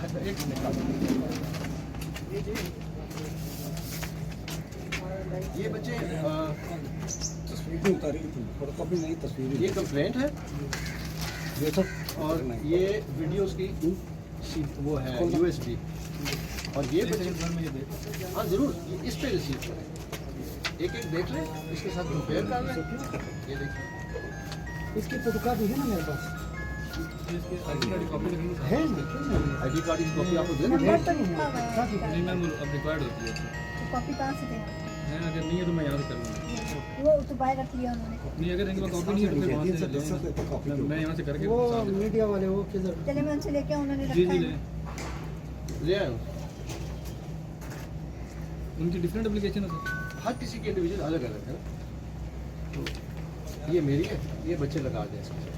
अच्छा एक निकाल। ये बच्चे तस्वीर भी उतारी थी, फोटोकॉपी नहीं, तस्वीर ये कंप्लेंट है ये सब और ये वीडियोस की वो है USB और ये बच्चे हाँ ज़रूर इस पे रिसीव करें, एक एक देख लें, इसके साथ कंपेयर कर लें। ये देखिए इसकी फोटोकॉपी है ना मेरे पास, है ना? ID कार्ड की कॉपी आपको देना नंबर तो लिखा हुआ है नहीं मैम अब रिक्वायर्ड होती है तो कॉपी कहाँ से दें है, अगर नहीं है तो मैं यहाँ से कर लूँगा। वो तो बाहर रख लिया उन्होंने। नहीं अगर इनके पास कॉपी नहीं है तो फिर वहाँ से ले लेंगे। मैं यहाँ से करके वो साथ में- मीडिया वाले वो किधर? चले मैं उनसे लेके उन्होंने जी रखा जी है ले ले आए हो? उनकी डिफरेंट एप्लीकेशन है सर। हर किसी के इंडिविजुअल अलग अलग है ना। तो ये मेरी है, ये बच्चे लगा दें इसके साथ।